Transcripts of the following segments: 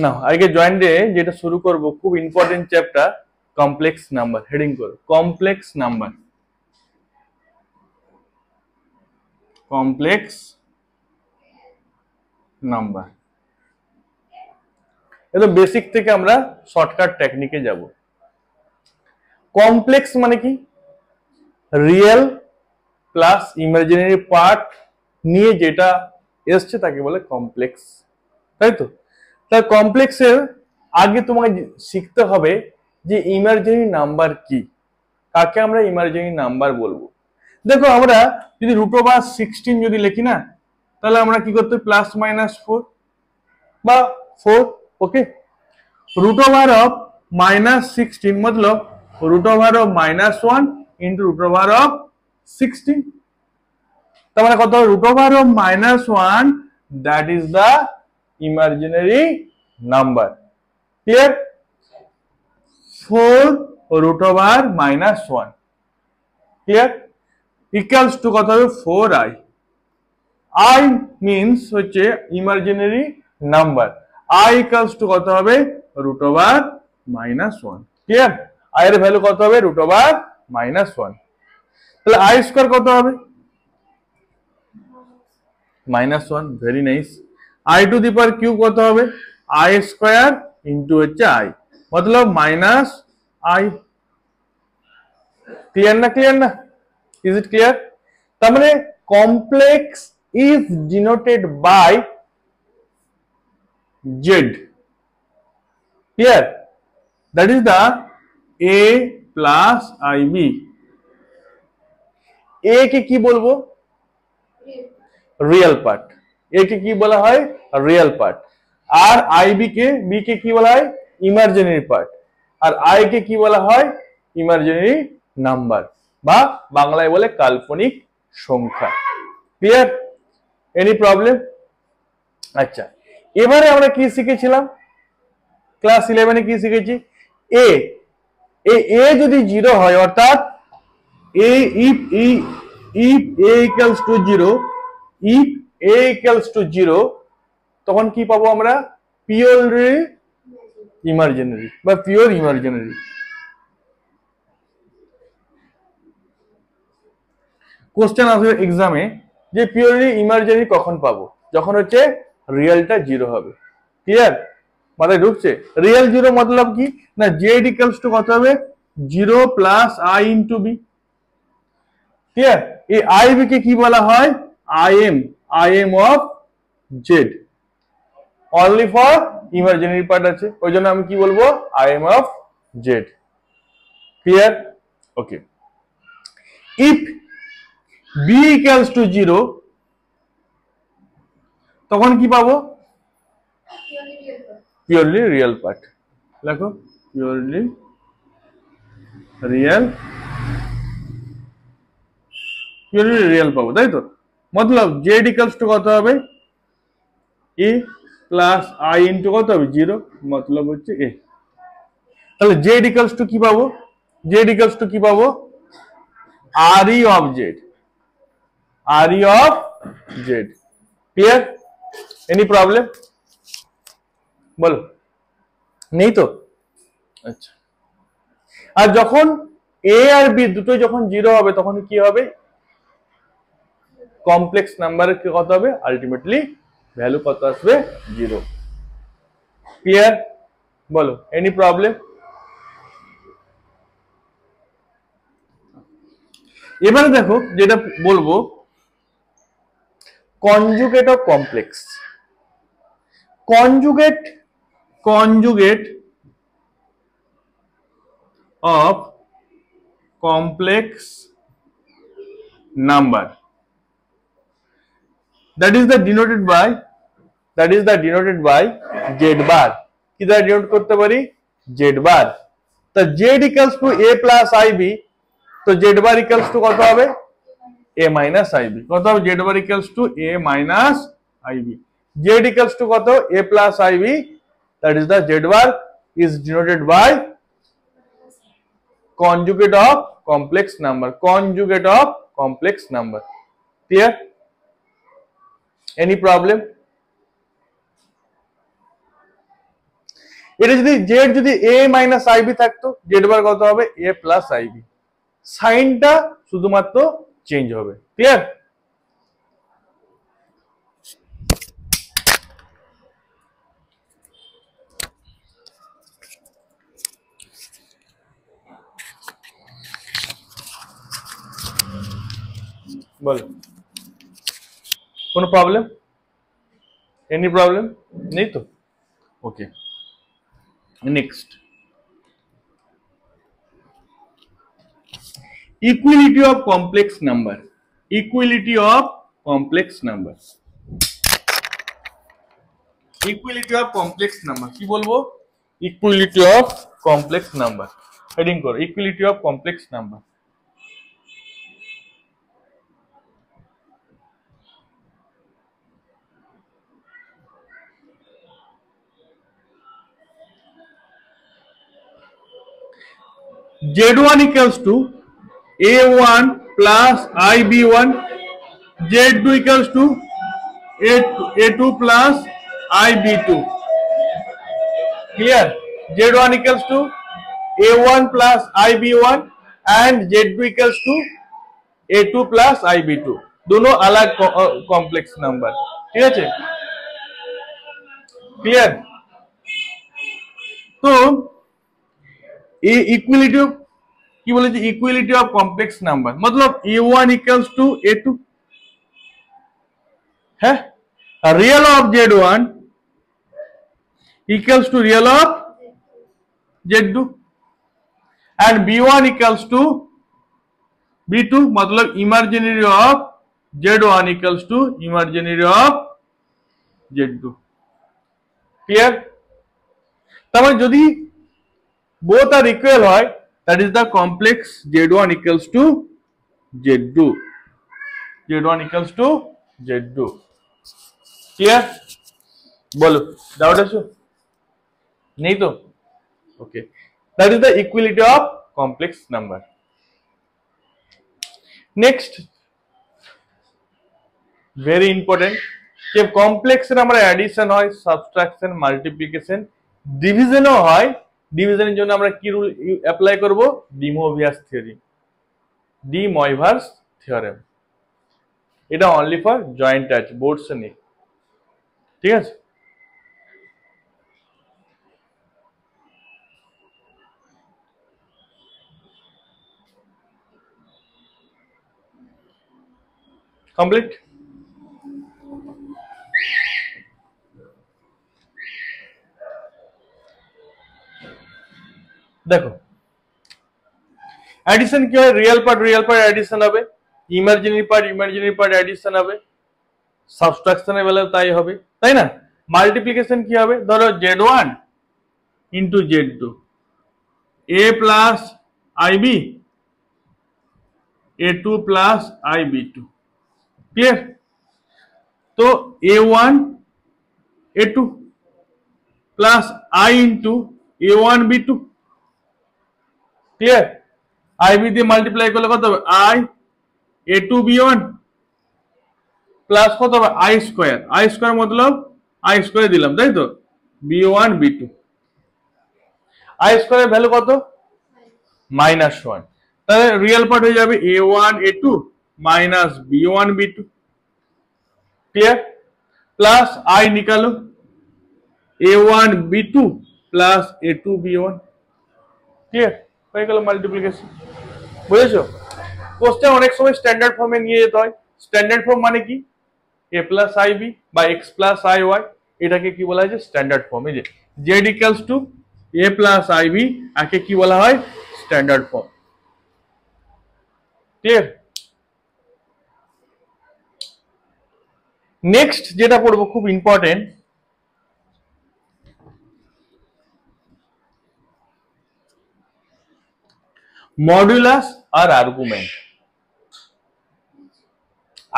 না আজকে জয়েন্টে যেটা শুরু করব খুব important chapter complex number. Heading করো কমপ্লেক্স নাম্বার। কমপ্লেক্স নাম্বার একদম বেসিক থেকে আমরা শর্টকাট টেকনিকে যাব। কমপ্লেক্স মানে কি? রিয়েল প্লাস ইমাজিনারি পার্ট নিয়ে যেটা এসছে তাকে বলে কমপ্লেক্স, তাই তো? তার কমপ্লেক্সের আগে তোমাকে শিখতে হবে যে ইমাজিনারি নাম্বার কি, কাকে আমরা ইমাজিনারি নাম্বার বলবো। দেখো আমরা যদি √16 যদি লিখি না, তাহলে আমরা কি করতে +-4 বা 4, ওকে। √16 मतलब √(-1) into √16, তার মানে কত হবে? √(-1) that is the imaginary number. Clear? 4 √(-1) clear equals to কত হবে? 4i. I means হচ্ছে imaginary number. I equals to কত হবে? √(-1). ক্লিয়ার? I এর ভ্যালু কত হবে? √(-1). তাহলে I স্কয়ার কত হবে? -1। Very nice. I two the power cube কত হবে? I স্কয়ার ইনটু হচ্ছে I, मतलब -i। ক্লিয়ার না? ক্লিয়ার না? Is it clear? তার মানে complex is denoted by z. Clear? That is the a plus ib. a কে কি বলবো? Real part. a কে কি বলা হয়? Real part. আর ib কে, b কে কি বলা হয়? Imaginary part. আর i কে কি বলা হয়? ইমাজিনারি নাম্বার বা বাংলায় বলে কাল্পনিক সংখ্যা। ক্লিয়ার? Any problem? আচ্ছা, এবারে আমরা কি শিখেছিলাম? ক্লাস 11 এ কি শিখেছি? এ যদি 0 হয়, অর্থাৎ if a equals to 0, if a equals to 0, তখন কি পাবো আমরা? পিওরলি ইমাজিনারি বা পিওর ইমাজিনারি। কোশ্চেন আসবে এক্সামে যে পিওরলি ইমাজিনারি কখন পাবো? যখন হচ্ছে রিয়েলটা 0 হবে। ক্লিয়ার? মাথায় ঢুকছে? রিয়েল 0 मतलब কি না, z ইকুয়ালস টু কত হবে? 0 plus i into b। Clear? এই i b কে কি বলা হয়? I am of z। Only for imaginary part আছে, ওই জন্য আমি কি বলবো? I am of z। Clear? Okay. If b equals to 0, তখন কি পাবো? Purely real part. দেখো পিওরলি রিয়েল পাবো, তাই তো? मतलब z ইকুয়ালস টু কত হবে? a প্লাস i ইনটু কত হবে? 0, मतलब হচ্ছে a। তাহলে z ইকুয়ালস টু কি পাবো? z ইকুয়ালস টু কি পাবো? re of z। re of z। Clear? Any problem? বলো, নেই তো? আচ্ছা, আর যখন a আর b দুটো যখন 0 হবে তখন কি হবে? কমপ্লেক্স নাম্বারের কি কত হবে? আলটিমেটলি ভ্যালু কত আসবে? 0। ক্লিয়ার? বলো, এনি প্রবলেম? এবারে দেখো যেটা বলবো, conjugate of complex. Conjugate of complex number, that is the denoted by z bar। কি দ্বারা ডিনোট করতে পারি? z বার। তা z equals to a plus ib, তো z বার ইকুয়ালস টু কত হবে? a minus ib। কত হবে? z bar equals to a minus ib। z equals to কত? a plus ib, that is the z bar is denoted by conjugate of complex number। conjugate of complex number। Clear? Any problem? এটা যদি Z যদি এ minus IB থাকতো, Z bar কত হবে এ plus i b, সাইনটা শুধুমাত্র change হবে। Clear? বলো, কোনো প্রবলেম? এনি প্রবলেম নেই তো? Okay, next, equality of complex number. Equality of complex number, equality of complex number কি বলবো? Equality of complex number, heading করো equality of complex number. Z1 equals to A1 plus IB1, Z2 equals to A2 plus IB2. Clear? Z1 equals to A1 plus IB1 and Z2 equals to A2 plus IB2. दोनों अलग complex number. ठीक है? Clear? तो ये equality কি বলেছে? Equality of complex number मतलब A1 equals to A2 है, real of Z1 equals to real of Z2 and B1 equals to B2 मतलब imaginary of Z1 equals to imaginary of Z2। Clear? तब যদি both are equal হয়, that is the complex Z1 equals to Z2, Z1 equals to Z2। Clear? बोलो, doubt है नहीं तो? Okay, that is the equality of complex number। Next very important যে complex এর আমরা অ্যাডিশন হয়, সাবট্রাকশন, মাল্টিপ্লিকেশন, ডিভিশনও হয়। ডিভিশনের জন্য আমরা কি রুল অ্যাপ্লাই করব? De Moivre's theorem, de Moivre's theorem. এটা only for joint touch, boards নেই। ঠিক আছে? কমপ্লিট? দেখো এডিশন কি হয়? রিয়েল পার্ট এডিশন হবে, ইমাজিনারি পার্ট এডিশন হবে, সাবট্রাকশনের বেলায় তাই হবে, তাই না? মাল্টিপ্লিকেশন কি হবে? ধরো Z1 into Z2, A plus IB, A2 plus IB2। Clear? তো A1 A2 plus I into A1 B2। Clear? IB দিয়ে মাল্টিপ্লাই করলে কত হবে? I A2 B1 প্লাস কত হবে? I square Matlab I square দিলাম, তাই তো? B1 B2। I স্কয়ারের ভ্যালু কত? -1। তাহলে রিয়েল পার্ট হয়ে যাবে A1 A2 minus B1 B2। Clear? Plus I निकालो A1 B2 plus A2 B1। Clear? হয়ে গেল মাল্টিপ্লিকেশন। বুঝেছো? কোশ্চেন অনেক সময় স্ট্যান্ডার্ড ফর্মে নিয়ে যেতে হয়। স্ট্যান্ডার্ড ফর্ম মানে কি? A প্লাস IB বা X প্লাস IY, এটাকে কি বলা হয়? যে স্ট্যান্ডার্ড ফর্ম। এই যে Z equals to A plus IB, একে কি বলা হয়? Standard form. ক্লিয়ার? নেক্সট যেটা পড়বো খুব ইম্পর্টেন্ট, মডুলাস আর আর্গুমেন্ট।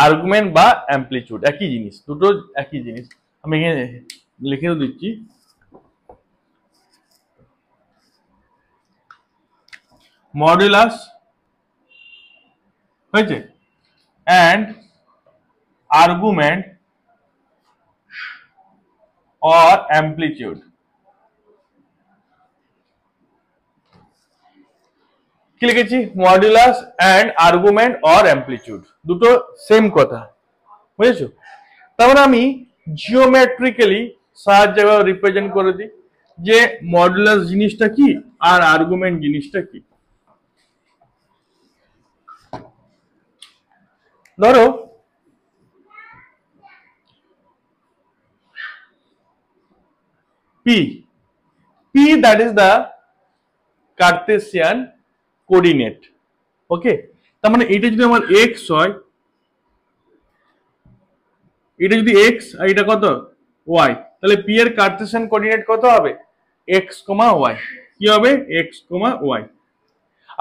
আর্গুমেন্ট বা অ্যামপ্লিটিউড একই জিনিস, দুটো একই জিনিস। আমি এখানে লিখে দিচ্ছি। মডুলাস হয়েছে and argument or amplitude। কি লিখেছি, modulus and argument or amplitude, দুটো সেম কথা, বুঝেছো? তারপরে আমি জিওমেট্রিক্যালি সাহায্যে রিপ্রেজেন্ট করে দিই যে মডুলাস জিনিসটা কি আর আর্গুমেন্ট জিনিসটা কি। ধরো P that is the Cartesian coordinate, ওকে? তার মানে এটা যদি আমার x হয়, এটা যদি x আর এটা কত y, তাহলে P এর কার্টেসিয়ান কোঅর্ডিনেট কত হবে, x, y, কি হবে x, y।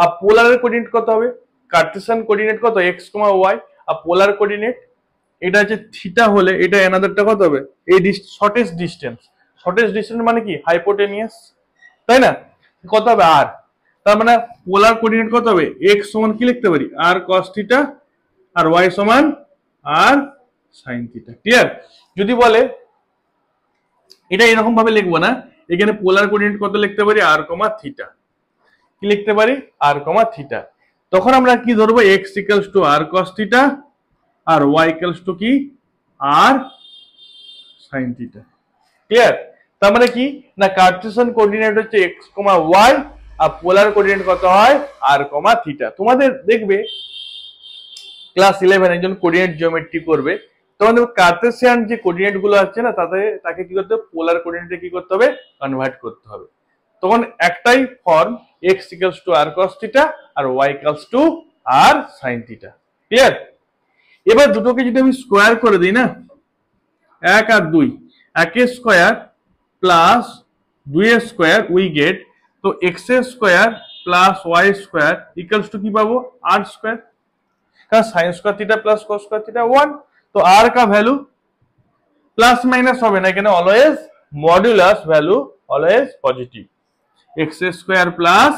আর পোলারের কোঅর্ডিনেট কত হবে, কার্টেসিয়ান কোঅর্ডিনেট কত x, y, আর পোলার কোঅর্ডিনেট এটা হচ্ছে থিটা হলে এটা অ্যানাদারটা কত হবে, এই শর্টেস্ট ডিসটেন্স, শর্টেস্ট ডিসটেন্স মানে কি হাইপোটেনিয়াস, তাই না? কত হবে r, তার মানে পোলার কোঅর্ডিনেট কত হবে, x সমান কি লিখতে পারি r cos থিটা আর y সমান r sin থিটা। ক্লিয়ার? যদি বলে এটা এরকম ভাবে লিখবো না, এখানে পোলার কোঅর্ডিনেট কত লিখতে পারি r, থিটা, কি লিখতে পারি r, থিটা, তখন আমরা কি ধরবো x = r cos থিটা আর y = কি r sin থিটা। ক্লিয়ার? তার মানে কি না কার্টেসিয়ান কোঅর্ডিনেট হচ্ছে x, y আর পোলার কোঅর্ডিনেট কত হয় r, থিটা। তোমাদের দেখবে ক্লাস 11 একজন কোঅর্ডিনেট জিওমেট্রি করবে, তখন দেখবে কার্টেসিয়ান যে কোঅর্ডিনেট গুলো আছে না তাকে কি করতে হবে, পোলার কোঅর্ডিনেটে কি করতে হবে, কনভার্ট করতে হবে। তখন একটাই form x = r cos theta আর y = r sin theta. Clear? এবার দুটোকে যদি আমি স্কোয়ার করে দিই না, 1 আর 2, 1 এর স্কোয়ার প্লাস 2 এর স্কোয়ার উই গেট, তো x এর square plus y square equals to কি পাবো r স্কোয়ার, কারণ sin square theta plus cos square theta 1, তো r का ভ্যালু প্লাস মাইনাস হবে না, এখানে always modulus value always positive, x square plus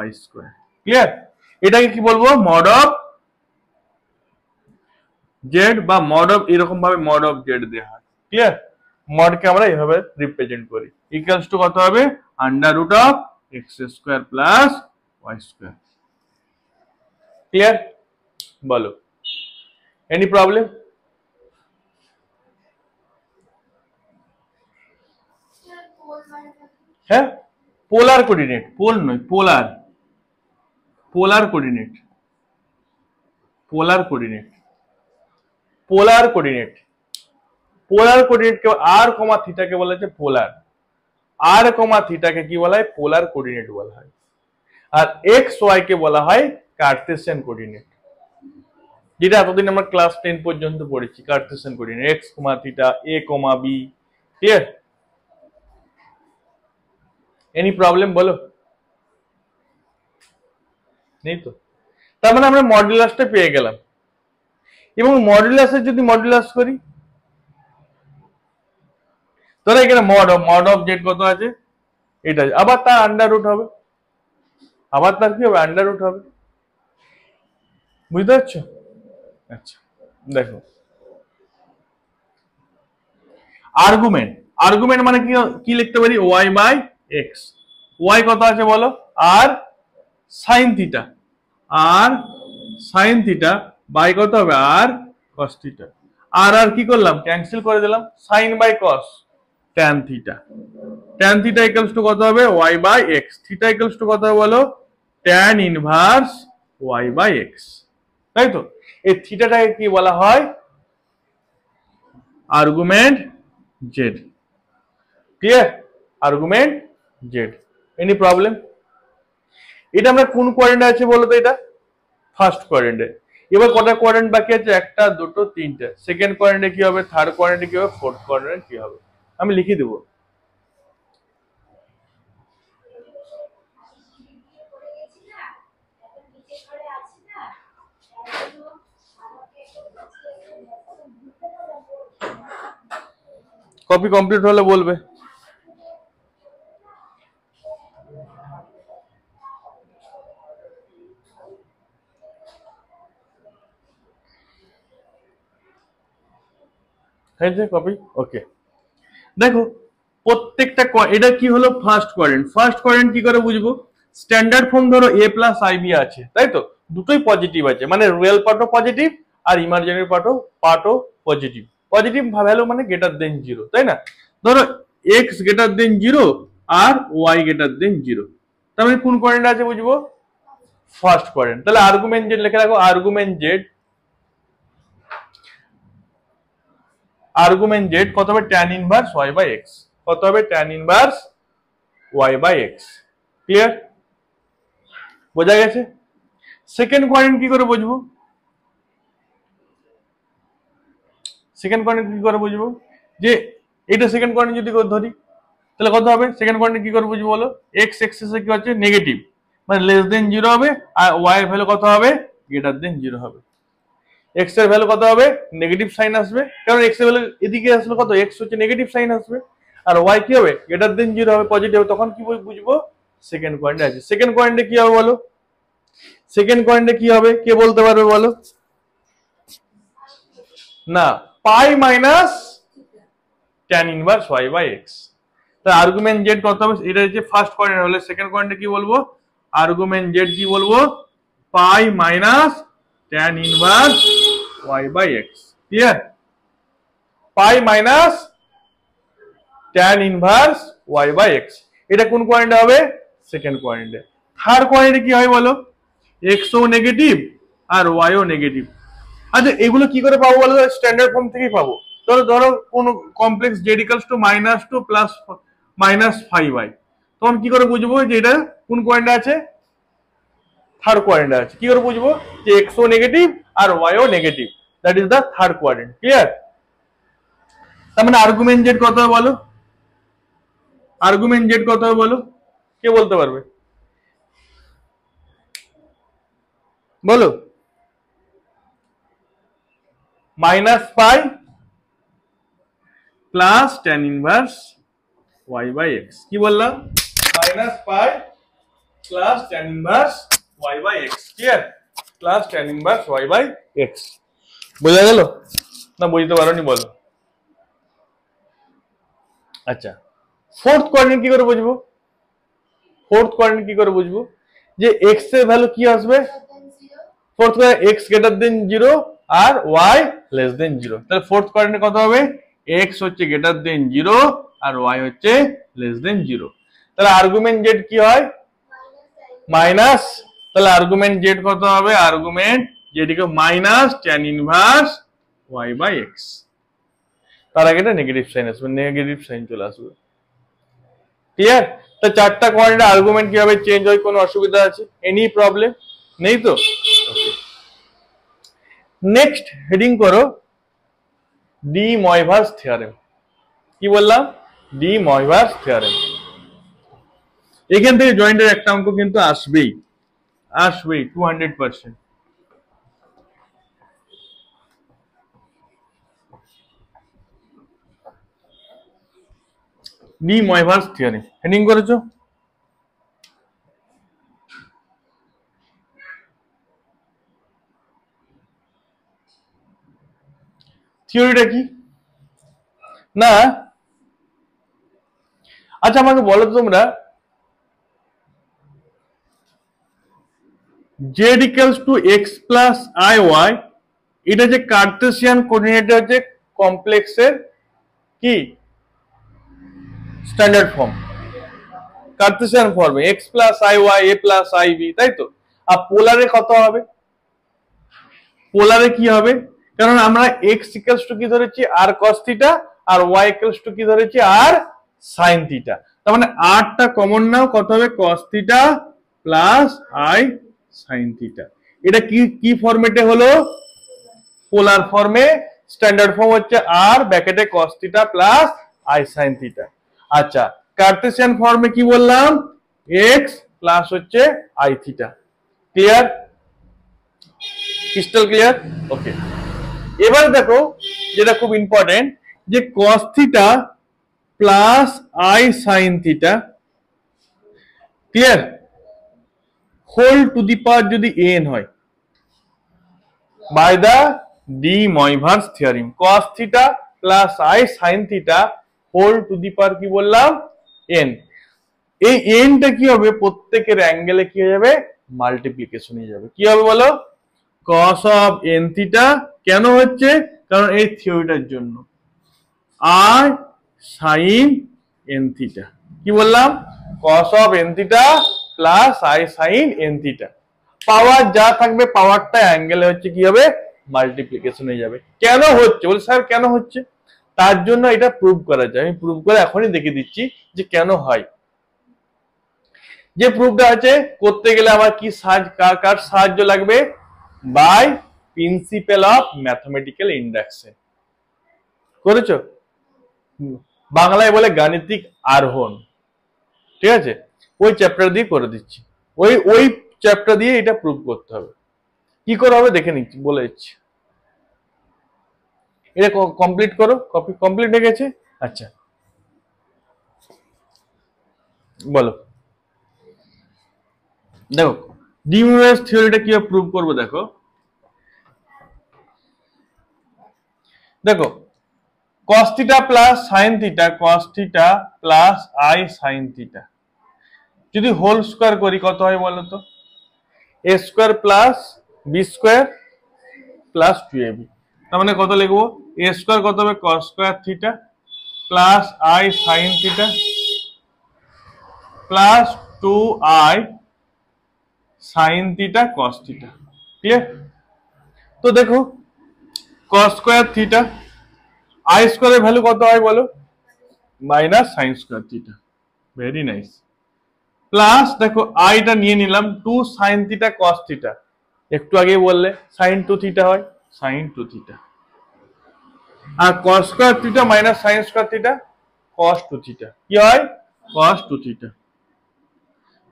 y square. Clear? এটাকে কি বলবো, মড অফ জেড বা মড অফ, এরকম ভাবে মড অফ জেড দেওয়া হয়। ক্লিয়ার? মডকে আমরা এইভাবে রিপ্রেজেন্ট করি, ইকুয়ালস টু কত হবে, √x square plus y square. Clear? বলো, এনি প্রবলেম? হ্যাঁ, পোলার কোঅর্ডিনেট, পোল নয় polar, polar coordinate, polar coordinate, polar coordinate, polar coordinate কে r, থিটাকে বলা হচ্ছে পোলার, r, থিটাকে কি বলা হয়, পোলার কোঅর্ডিনেট বলা হয়। আর x, y কে বলা হয় কার্টেসিয়ান কোঅর্ডিনেট, যেটা এতদিন আমরা ক্লাস 10 পর্যন্ত পড়েছি, Cartesian coordinate x, theta, a, b। Clear? Any problem বলো, নেই তো? তার মানে আমরা মডুলাসটা পেয়ে গেলাম, এবং মডুলাসের যদি মডুলাস করি, ধরো এখানে মড অফ জেড কত আছে, এটা আবার তার আন্ডার রুট হবে, আবার তার কি হবে, আন্ডার রুট হবে। বুঝতে পারছো? আচ্ছা দেখো, আর্গুমেন্ট, আর্গুমেন্ট মানে কি লিখতে পারি, y/x, y কত আছে বলো, r sin theta, r sin theta by কত হবে, r cos থিটা, আর কি করলাম, ক্যান্সেল করে দিলাম, sin বাই cos tan theta, tan theta equals to কত হবে, y/x, থিটা ইকুয়ালস টু কত হবে বলো, tan ইনভার্স y/x, তাই তো? এই থিটাটাকে কি বলা হয়, argument Z. Clear? Argument Z. Any problem? এটা আমরা কোন কোয়াড্রেন্টে আছে বলো তো, এটা ফার্স্ট কোয়াড্রেন্টে। এবার কটা কোয়াড্রেন্ট বাকি আছে, একটা, দুটো, তিনটে। সেকেন্ড কোয়াড্রেন্টে কি হবে, থার্ড কোয়াড্রেন্টে কি হবে, ফোর্থ কোয়াড্রেন্টে কি হবে, আমি লিখে দেবো। কপি কমপ্লিট হলে বলবে। কপি, ওকে। দেখো প্রত্যেকটা, এটা কি হলো ফার্স্ট কোয়াড্রেন্ট, ফার্স্ট কোয়াড্রেন্ট কি করে বুঝবো, স্ট্যান্ডার্ড ফর্ম ধরো a প্লাস আইবি আছে, তাই তো, দুটোই পজিটিভ আছে, মানে রিয়েল পার্টও পজিটিভ আর ইমাজিনারি পার্টও পজিটিভ। পজিটিভ ভ্যালু মানে গ্রেটার দেন 0, তাই না? ধরো x গ্রেটার দেন 0 আর y গ্রেটার দেন 0, তার মানে কোন কোয়াড্রেন্ট আছে বুঝবো? First quadrant. তাহলে আর্গুমেন্ট জেড লিখে রাখো, আর্গুমেন্ট জেড কত হবে? tan inverse y by x। কত হবে? tan inverse y by x। Clear? বোঝা গেছে? সেকেন্ড কোয়াড্রেন্ট কি করে বুঝবো? সেকেন্ড কোয়াড্রেন্ট কি করে বুঝবো? যে এটা সেকেন্ড কোয়াড্রেন্ট যদি ধরি তাহলে কত হবে? সেকেন্ড কোয়াড্রেন্ট কি করে বুঝবো বলো? x এক্সিসে কি হচ্ছে? নেগেটিভ, মানে লেস দেন 0 হবে, আর y এর ভ্যালু কত হবে? গ্রেটার দেন 0 হবে। x এর ভ্যালু কত হবে? নেগেটিভ সাইন আসবে, কারণ x এর ভ্যালু এদিকে আসলে কত? x হচ্ছে নেগেটিভ সাইন আসবে, আর y কি হবে? গ্রেটার দেন 0 হবে, পজিটিভ হবে। তখন কি বুঝবো? সেকেন্ড কোয়াড্রেন্ট আছে। সেকেন্ড কোয়াড্রেন্টে কি হবে বলো? সেকেন্ড কোয়াড্রেন্টে কি হবে? কে বলতে পারবে বলো? না, pi minus tan inverse y by x। তাহলে আর্গুমেন্ট জেড কত হবে? এটা হচ্ছে ফার্স্ট কোয়াড্রেন্ট, হলে সেকেন্ড কোয়াড্রেন্টে কি বলবো? আর্গুমেন্ট জেড কি বলবো? Pi minus tan inverse y by x। Clear? Pi minus tan inverse y by x। এটা কোন কোয়াড্রেন্টে হবে? সেকেন্ড কোয়াড্রেন্টে। থার্ড কোয়াড্রেন্টে কি হয় বলো? x ও নেগেটিভ আর y ও নেগেটিভ। আচ্ছা, এগুলো কি করে পাবো বলো? স্ট্যান্ডার্ড ফর্ম থেকেই পাবো। ধরো কোন complex z equals to -2 plus -5y, তখন কি করে বুঝবো যে এটা কোন কোয়াড্রেন্টে আছে? থার্ড কোয়াড্রেন্টে আছে। কি করে বুঝবো যে x ও নেগেটিভ আর y ও negative? That is the third quadrant. Clear? তার মানে আর্গুমেন্ট জেড কত হবে বলো? আর্গুমেন্ট জেড কত হবে বলো? কে বলতে পারবে? বলো। -Pi plus tan inverse y by x। কি বললাম? -Pi plus tan inverse y by x। Clear? Plus tan inverse y by x। বোঝা গেল না বুঝতে পারোনি বলো? আচ্ছা, ফোর্থ কোয়াড্রেন্ট কি করে বুঝবো? ফোর্থ কোয়াড্রেন্ট কি করে বুঝবো? যে x এর ভ্যালু কি আসবে? Fourth quadrant x greater than 0 আর y লেস দেন 0। তাহলে ফোর্থ কোয়াড্রেন্টে কত হবে? x হচ্ছে গ্রেটার দেন 0 আর y হচ্ছে লেস দেন 0। তাহলে আর্গুমেন্ট জেড কি হয়? মাইনাস। তাহলে আর্গুমেন্ট জেড কত হবে? Argument z equal minus tan inverse y by x। তার আগে এটা নেগেটিভ সাইন আসবে, নেগেটিভ সাইন চলে আসবে। ক্লিয়ার? তো চারটা কোয়াড্রেন্টে আর্গুমেন্ট কিভাবে চেঞ্জ হয়? কোনো অসুবিধা আছে? এনি প্রবলেম নেই তো? নেক্সট হেডিং করো ডি ময়ভার্স থিওরেম। কি বললাম? De Moivre's theorem. এখান থেকে জয়েন্টের একটা অঙ্ক কিন্তু আসবেই, 200%। ডি ময়ভার্স থিওরেম হেডিং করেছো? থিওরিটা কি না? আচ্ছা, আমাকে বলো তো তোমরা, z equals to x plus iy, এটা যে কার্টেসিয়ান কোঅর্ডিনেটে হচ্ছে কমপ্লেক্সের কি স্ট্যান্ডার্ড ফর্ম? কার্টেসিয়ান ফর্মে x plus iy a plus ib, তাই তো? আর পোলারে কত হবে? পোলারে কি হবে? কারণ আমরা x ইকুয়ালস টু কি ধরেছি? r cos থিটা, আর y ইকুয়ালস টু কি ধরেছি? r sin theta. তার মানে r টা কমন নাও, কত হবে? cos theta plus i sin theta. এটা কি ফরম্যাটে হলো? পোলার ফর্মে। স্ট্যান্ডার্ড ফর্ম হচ্ছে r ব্র্যাকেটে cos theta plus i sin theta. আচ্ছা, কার্টেসিয়ান ফর্মে কি বললাম? x প্লাস হচ্ছে i theta. Clear? Crystal clear? Okay. এবার দেখো যেটা খুব ইম্পর্টেন্ট, যে cos theta plus i sin theta, clear, whole to the power যদি n হয় by the de Moivre's theorem, cos theta plus i sin theta whole to the power কি বললাম? n। এই এনটা কি হবে, প্রত্যেকের অ্যাঙ্গেলে কি হয়ে যাবে, মাল্টিপ্লিকেশন হয়ে যাবে। কি হবে বলো, কস অফ এন থিটা কেন হচ্ছে, কারণ এই থিওরিটার জন্য, আর সাইন এন থিটা, কি বললাম, cos of n theta plus i sine n theta, power যা থাকবে পাওয়ারটা অ্যাঙ্গেলে হচ্ছে কি হবে, মাল্টিপ্লিকেশন হয়ে যাবে। কেন হচ্ছে, বলে স্যার কেন হচ্ছে, তার জন্য এটা প্রুভ করা যায়, আমি প্রুভ করে এখনই দেখিয়ে দিচ্ছি যে কেন হয়। যে প্রুফটা আছে করতে গেলে আমার কি কার সাহায্য লাগবে, by principal of mathematical induction, করেছো, বাংলায় বলে গাণিতিক আরোহণ, ঠিক আছে, ওই চ্যাপ্টার দিয়ে করে দিচ্ছি, ওই চ্যাপ্টার দিয়ে এটা প্রুভ করতে হবে। কি করে হবে দেখে নিচ্ছি, বলে দিচ্ছি, এটা কমপ্লিট করো, কমপ্লিট হয়ে গেছে। আচ্ছা বলো, দেখো ডি মিউরেস থিওরিটা কিভাবে প্রুভ করবো, দেখো দেখো cos theta plus sin theta, cos theta plus i sin theta যদি হোল স্কয়ার করি কত হয় বলো তো, a square plus b square plus 2ab, তার মানে কত লিখবো, a স্কয়ার কত হবে cos square theta plus i sin theta plus 2i sin theta cos theta, clear. তো দেখো cos স্কয়ার থিটা, i স্কয়ারের ভ্যালু কত হয় বলো, minus sin square theta, very nice, plus দেখো আইটা নিয়ে নিলাম 2 sin থিটা cos থিটা, একটু আগে বললে sin 2 থিটা হয়, sin 2 থিটা, আর cos square theta minus sin square theta cos 2 theta, কি হয় cos 2 theta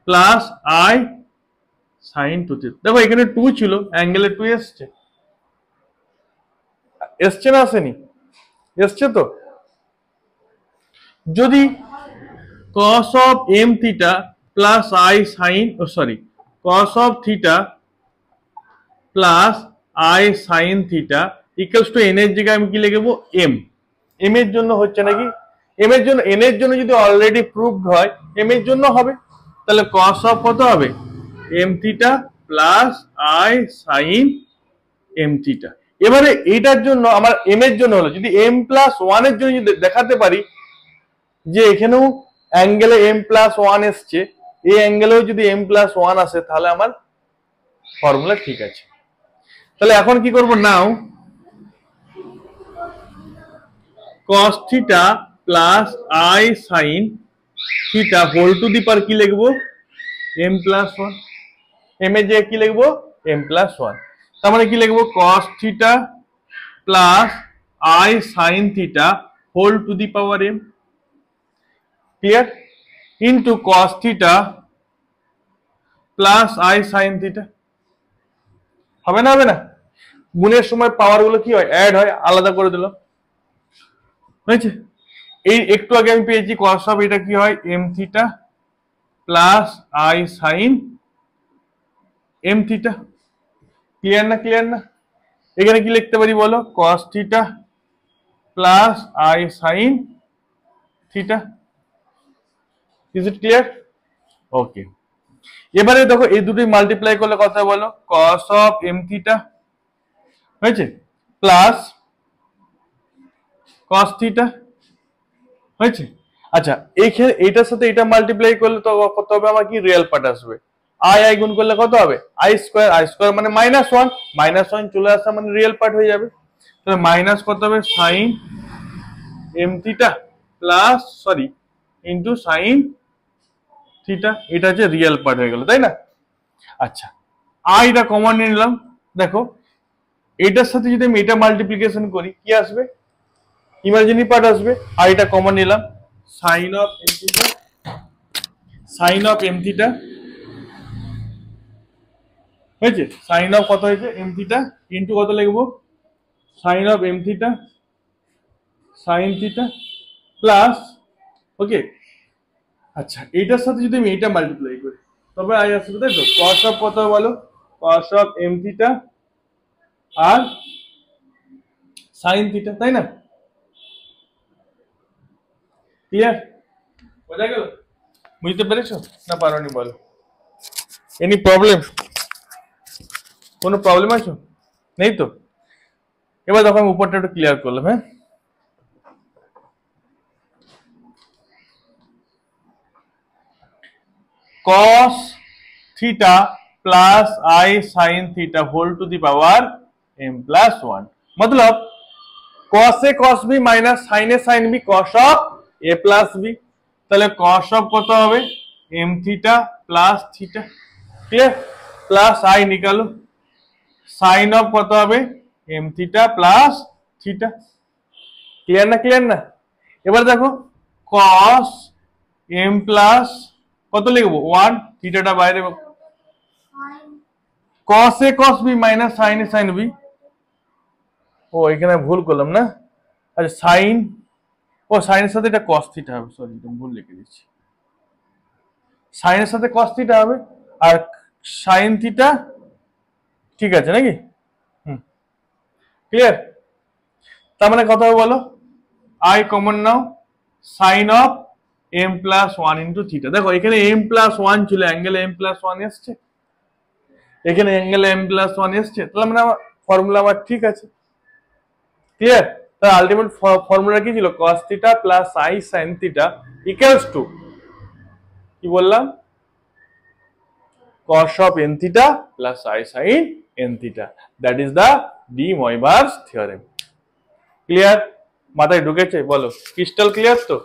plus i sin 2 theta. দেখো এখানে 2 ছিল, অ্যাঙ্গেলে 2 এসছে, এসছে না আসেনি, এসছে তো। যদি cos of m theta plus i sin, cos of theta plus i sin theta equals to n এর জায়গায় আমি কি লিখবো, m, m এর জন্য হচ্ছে নাকি, m এর জন্য, n এর জন্য যদি অলরেডি প্রুভড হয় m এর জন্য হবে, তাহলে cos of কত হবে, m theta plus i sin m theta। এবারে এইটার জন্য আমার m এর জন্য হলো, যদি m plus 1 এর জন্য যদি দেখাতে পারি যে এখানেও অ্যাঙ্গেলে m প্লাস 1 এসছে, এই অ্যাঙ্গেলেও যদি m প্লাস 1 আসে, তাহলে আমার ফর্মুলা ঠিক আছে। তাহলে এখন কি করব, নাও cos theta plus i sin theta whole to the power কি লিখবো, m প্লাস 1, m এর জায়গায় কি লিখবো, m প্লাস 1, তার মানে কি লিখবো, cos theta plus i sin theta whole to the power m, clear, into cos theta plus i sin theta, হবে না, হবে না, গুণের সময় পাওয়ার গুলো কি হয়, অ্যাড হয়, আলাদা করে দিলাম, হয়েছে। এই একটু আগে আমি পেয়েছি cos অফ এটা কি হয় m theta plus i sin m theta, clear না, ক্লিয়ার না, এখানে কি লিখতে পারি বলো, cos theta plus i sin theta, is it clear, okay. এবারে দেখো এই দুটোই মাল্টিপ্লাই করলে কত বলো, cos অফ m থিটা হয়েছে প্লাস cos থিটা হয়েছে। আচ্ছা এইখানে এটার সাথে এটা মাল্টিপ্লাই করলে তো কত হবে, আমার কি রিয়েল পার্ট আসবে, আই গুণ করলে কত হবে, আই স্কয়ার মানে -1 চলে আসা মানে রিয়েল পার্ট হয়ে যাবে, তাহলে মাইনাস কত হবে sin m theta plus into sin theta, এটা হচ্ছে রিয়েল পার্ট হয়ে গেল, তাই না। আচ্ছা আইটা কমন নিয়ে নিলাম, দেখো এটার সাথে যদি আমি এটা মাল্টিপ্লিকেশন করি কি আসবে, ইমাজিনারি পার্ট আসবে, আর এটা কমন নিলাম sin অফ m থিটা হয়েছে, sin অফ কত হয়েছে m থিটা ইনটু কত লিখবো, sin of m theta sin theta plus, okay. আচ্ছা এইটার সাথে যদি আমি এটা মাল্টিপ্লাই করি তবে আই আসবে, তাই তো, cos অফ কত বলো, cos অফ m থিটা আর sin থিটা, তাই না, ক্লিয়ার, বোঝা গেল। বুঝতে পেরেছো না পারোনি বলো? Any problem? কোনো প্রবলেম আছে? নেই তো? এবার দেখো আমি উপরটা একটু ক্লিয়ার করলাম। হ্যাঁ, cos theta plus I sin theta whole to the power m plus 1 मतलब cos a cos b minus sin a sin b cos of a plus b তাহলে cos of কত হবে m theta plus theta clear plus I নিকালো sin of কত হবে m theta plus theta clear না এবার দেখো cos m plus কত লিখবো 1 থিটাটা বাইরে cos a cos b minus sin a sin b ও এখানে ভুল করলাম না আচ্ছা sin ও sin এর সাথে এটা cos থিটা হবে সরি এটা ভুল লিখে দিয়েছি sin এর সাথে cos থিটা হবে আর sin থিটা ঠিক আছে নাকি ক্লিয়ার তার মানে কথা বলো I common now sin of m plus 1 into theta দেখো এখানে m plus 1 ছিল অ্যাঙ্গেল m plus 1 এসছে এখানে অ্যাঙ্গেল m plus 1 এসছে তাহলে মানে ফর্মুলা আমার ঠিক আছে ক্লিয়ার তাহলে আলটিমেট ফর্মুলা কি ছিল cos theta plus I sin theta equals to কি বললাম cos of n theta plus I sin n theta that is the de Moivre's theorem clear মাথায় ঢুকেছে বলো ক্রিস্টাল ক্লিয়ার তো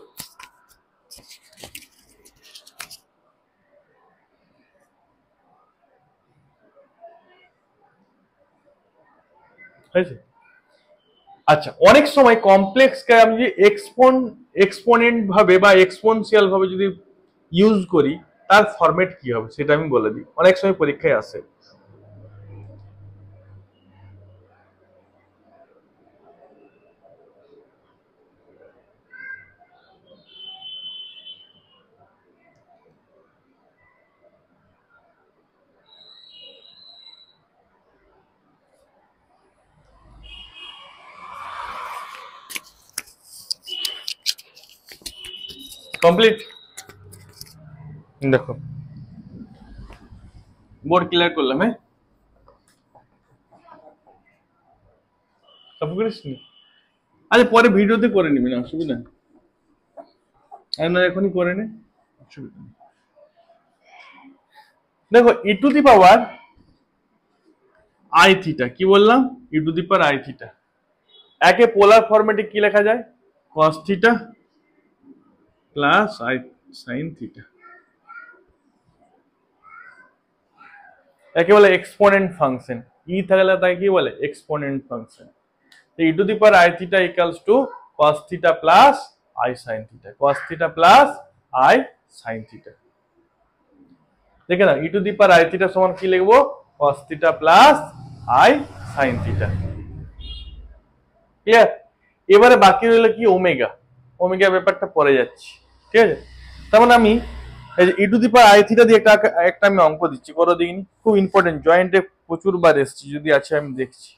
হয়েছে আচ্ছা অনেক সময় কমপ্লেক্স কে আমি যদি এক্সপোনেন্ট ভাবে বা এক্সপোনেনশিয়াল ভাবে যদি ইউজ করি তার ফরম্যাট কি হবে সেটা আমি বলে দিই অনেক সময় পরীক্ষায় আসে কমপ্লিট দেখো বোর্ড ক্লিয়ার করলাম হ্যাঁ সব করিসনি আরে পরে ভিডিওতে করে নিবি না অসুবিধা নেই না এখনই করে নে অসুবিধা নেই দেখো e to the power I theta কি বললাম e to the power I theta একে পোলার ফরম্যাটে কি লেখা যায় cos theta plus I sin theta একে বলে এক্সপোনেন্ট ফাংশন ই থাকলে তাই কি বলে এক্সপোনেন্ট ফাংশন তো e to the power I theta equals two cos theta plus I sin theta cos theta plus I sin theta দেখে না e to the power I theta সমান কি লিখবো cos theta plus I sin theta clear এবারে বাকি রইল কি omega omega ব্যাপারটা পরে যাচ্ছে ঠিক আছে তার মানে আমি এই যে e to the power I theta দিয়ে একটা আমি অঙ্ক দিচ্ছি করো দেখিনি খুব ইম্পর্টেন্ট জয়েন্টে প্রচুর বার এসেছি যদি আছে আমি দেখছি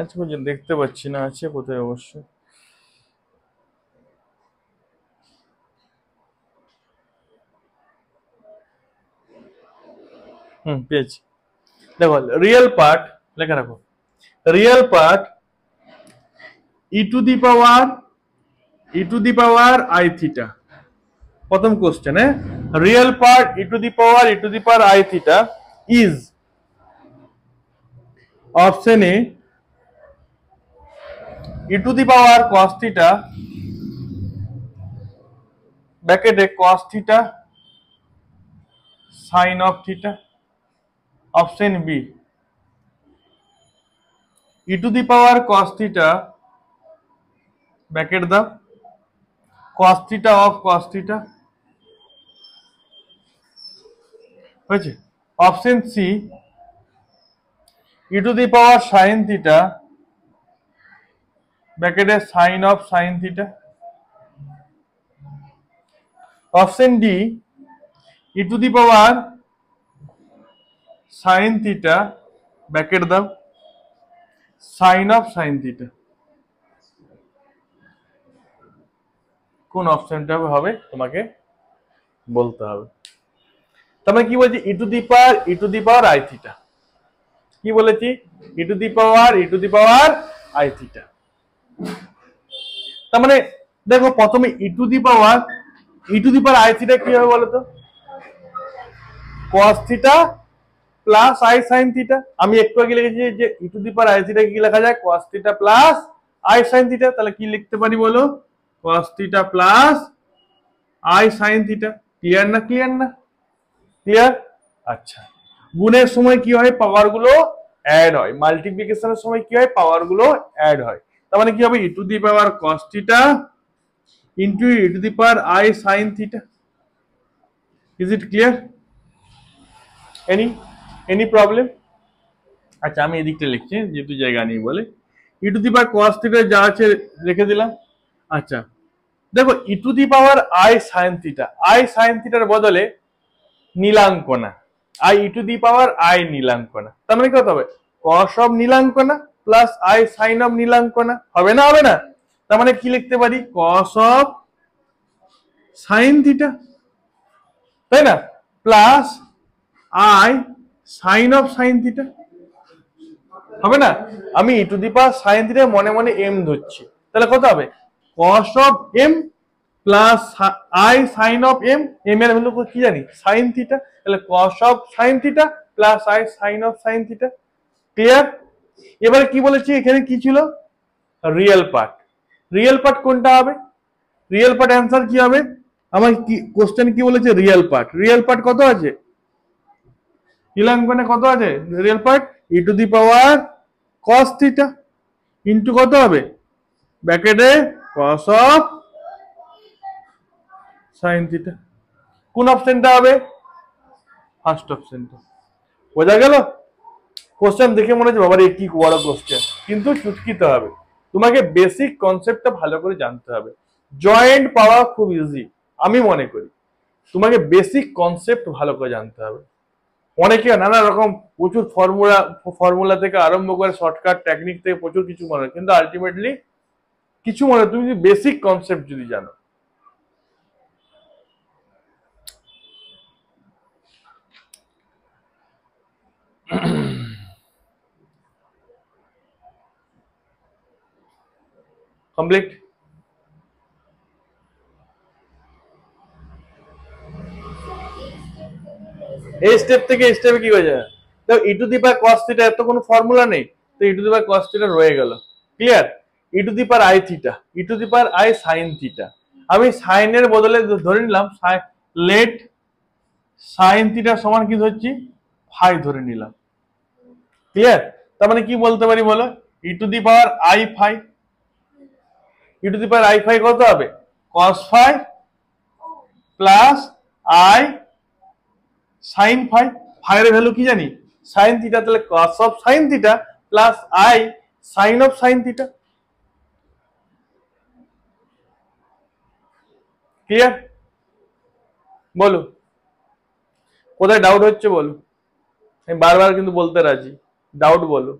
আচ্ছা বুঝলেন দেখতে পাচ্ছি না আছে কোথায় অবশ্য পেয়েছি দেখো রিয়েল পার্ট লেখা রাখো real part e to the power I theta প্রথম question real part e to the power I theta is option A e to the power cos theta ব্র্যাকেটে cos theta sin of theta option B e to the power cos theta bracket দাও cos theta of cos theta হয়েছে। Option C e to the power sin theta ব্র্যাকেটে sin of sin theta. Option D e to the power sin theta bracket দাও sin of sin theta. কোন অপশনটা হবে তোমাকে বলতে হবে। তার মানে কি বলছি e to the power i theta, কি বলেছি e to the power i theta. তার মানে দেখো প্রথমে e to the power i theta কি হবে বলো তো, cos theta plus i sin theta. আমি একটু আগে লিখেছি যে e to the power i theta কি লেখা যায় cos theta plus i sin theta, তাহলে কি লিখতে পারি বলো cos theta plus i sin theta. Clear না ক্লিয়ার? আচ্ছা, গুণের সময় কি হয় পাওয়ার গুলো অ্যাড হয়, মাল্টিপ্লিকেশনের সময় কি হয় পাওয়ার গুলো অ্যাড হয়। তার মানে কি হবে e to the power cos theta into e to the power i sin theta. Is it clear? Any problem? আচ্ছা আমি এদিকটা লিখছি যেহেতু জায়গা নেই বলে, e to the power cos theta যা আছে রেখে দিলাম। আচ্ছা দেখো e to the power i sin থিটার বদলে নীলাঙ্কনা i e to the power i নীলাঙ্কনা। তার মানে কত হবে cos অফ নীলাঙ্কনা প্লাস i sin অফ নীলাঙ্কনা। হবে না? তার মানে কি লিখতে পারি cos অফ sin থিটা, তাই না, plus i sin of sin theta. হবে না? আমি e to the power sin theta মনে মনে m ধরছি, তাহলে কত হবে cos of m plus i sin of m, m এর ভ্যালু কি জানি sin থিটা, তাহলে cos of sin theta plus i sin of sin theta. Clear? এবারে কি বলেছি এখানে কি ছিল রিয়েল পার্ট কোনটা হবে? রিয়েল পার্ট অ্যান্সার কি হবে আমার কি কোশ্চেন কি বলেছে রিয়েল পার্ট কত আছে নীলাঙ্কনে কত আছে real part e to the power cos theta into কত হবে ব্র্যাকেটে cos অফ sin থিটা। কোন অপশনটা হবে ফার্স্ট অপশনটা। বোঝা গেল? কোশ্চেন দেখে মনে হচ্ছে বাবার কি বড় কোশ্চেন, কিন্তু চুটকিতে হবে, তোমাকে বেসিক কনসেপ্টটা ভালো করে জানতে হবে। জয়েন্ট পাওয়া খুব ইজি আমি মনে করি, তোমাকে বেসিক কনসেপ্ট ভালো করে জানতে হবে। অনেকে নানা রকম প্রচুর ফর্মুলা থেকে আরম্ভ করে শর্টকাট টেকনিক থেকে প্রচুর কিছু মনে হয়, কিন্তু আলটিমেটলি কিছু মনে তুমি যদি বেসিক কনসেপ্ট যদি জানো। কমপ্লিট? এই স্টেপ থেকে এই স্টেপে কি হয়ে যায় তো e to the power cos theta এত কোনো ফর্মুলা নেই, তো e to the power cos theta রয়ে গেল। Clear? e to the power i theta e to the power i sin theta, আমি sin এর বদলে ধরে নিলাম লেট sin থিটা সমান কি ধরছি ফাই ধরে নিলাম। ক্লিয়ার? তার মানে কি বলতে পারি বলো e to the power i phi, e to the power i phi কত হবে cos phi plus i sin phi, ফাইয়ের ভ্যালু কি জানি sin থিটা, তাহলে cos of sin theta plus i sin of sin theta. Clear? বলো কোথায় doubt হচ্ছে বলো, আমি বারবার কিন্তু বলতে রাজি, ডাউট বলো।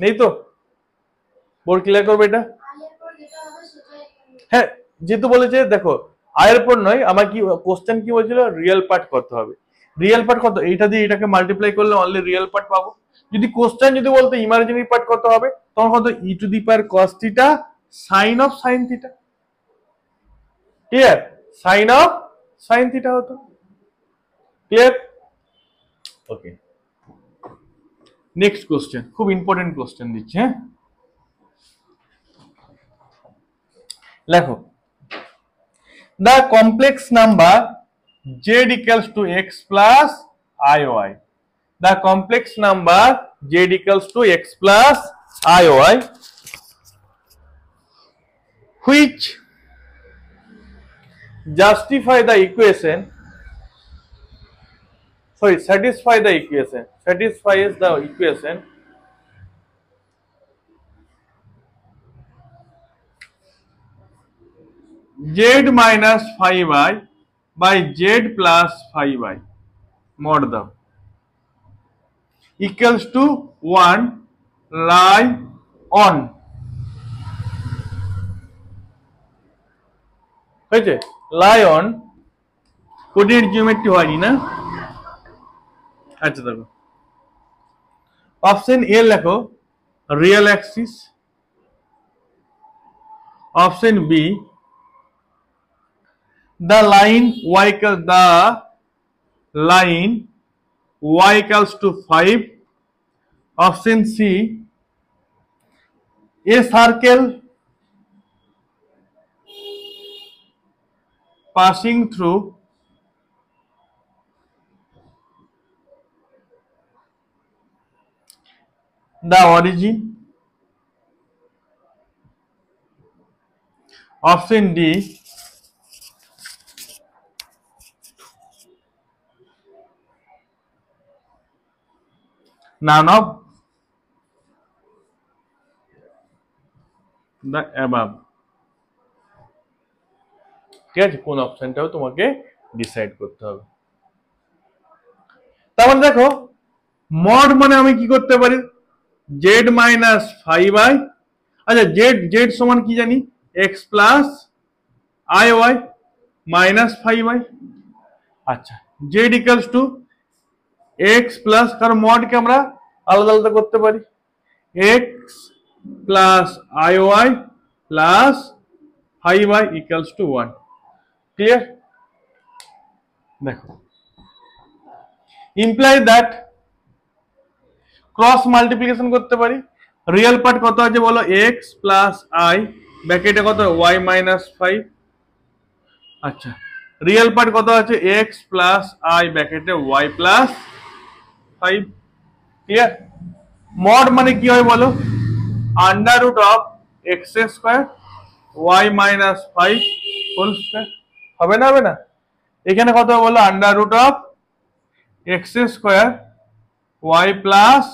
নেই তো? বোর্ড ক্লিয়ার করবে এটা? হ্যাঁ যেহেতু বলেছে দেখো আয়ের পর নয়, আমার কি কোশ্চেন কি বলছিল রিয়েল পার্ট কত হবে, রিয়েল পার্ট কত এইটা দিয়ে এটাকে মাল্টিপ্লাই করলে অনলি রিয়েল পার্ট পাবো। যদি কোশ্চেন যদি বলতো ইমাজিনারি পার্ট কত হবে তখন কত e to the power cos theta sin of sin theta. Clear? sin of sin theta হতো। ক্লিয়ার? ওকে নেক্সট কোশ্চেন, খুব ইম্পর্টেন্ট কোশ্চেন দিচ্ছি। হ্যাঁ লেখো the complex number z equals to x plus iy. The complex number z equals to x plus iy which justify the equation, sorry, satisfies the equation z minus 5i by z plus 5i mod the equals to 1 lie on, হয়েছে? lie on coordinate geometry হয়নি না? আচ্ছা দেখো, option A লেখো real axis, option B the line y equals to 5, option C a circle passing through the origin, option D none of the above. ঠিক আছে, কোন অপশনটাও তোমাকে ডিসাইড করতে হবে। তাহলে দেখো মড মানে আমি কি করতে পারি, z মাইনাস 5i, আচ্ছা z সমান কি জানি, x plus iy minus 5i, আচ্ছা z equals to x plus, কারণ মডকে আমরা আলাদা আলাদা করতে পারি, x plus iy plus 5i equals to 1। Clear? দেখো ইমপ্লাই দ্যাট ক্রস মাল্টিপ্লিকেশন করতে পারি। রিয়েল পার্ট কত আছে বলো, x প্লাস i ব্র্যাকেটে কত y মাইনাস 5, আচ্ছা রিয়েল পার্ট কত আছে x প্লাস i ব্র্যাকেটে y প্লাস 5। ক্লিয়ার? মড মানে কি হয় বলো, under root of x square y minus 5 whole square, হবে না? হবে না? এখানে কত বলো, under root of x square y plus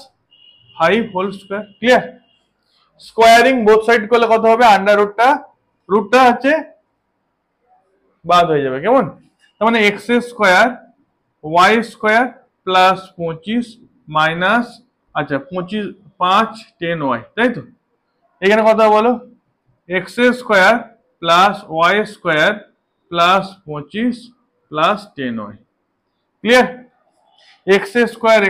5 whole square. Clear? Squaring both side করলে কত হবে, আন্ডার রুটটা হচ্ছে বাদ হয়ে যাবে, কেমন? তার মানে x square y square plus 25 minus, আচ্ছা 25 5 10y, তাই তো? এখানে কত বলো, x square plus y square plus 25 plus 10y। Clear? X square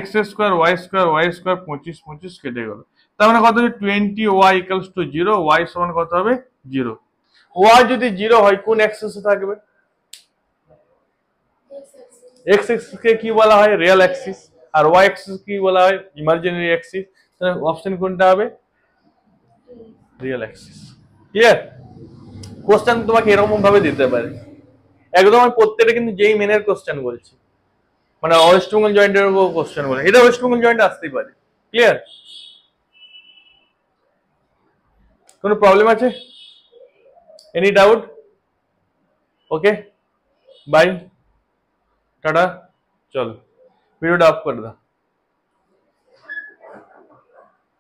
y square 25 25 কেটে গেল, তার মানে কত হবে 20y ইকুয়ালস টু 0, y সমান কত হবে 0। y যদি 0 হয় কোন অ্যাক্সিসে থাকবে? x অ্যাক্সিস কে কি বলা হয়, রিয়েল অ্যাক্সিস, আর y অ্যাক্সিস কি বলা হয়, ইমাজিনারি অ্যাক্সিস। তাহলে অপশন কোনটা হবে, রিয়েল অ্যাক্সিস। ক্লিয়ার? কোশ্চেন তোমাকে এরকম ভাবে দিতে পারে, একদম আমি প্রত্যেকটা কিন্তু যেই মেনের কোশ্চেন বলছি, মানে ওয়েস্ট বেঙ্গল জয়েন্টের কোশ্চেন বলে, এটা ওয়েস্ট বেঙ্গল জয়েন্ট আসতেই পারে। ক্লিয়ার? কোনো প্রবলেম আছে? Any doubt? Okay, bye, tata, চলো ভিডিওটা অফ করে দাও।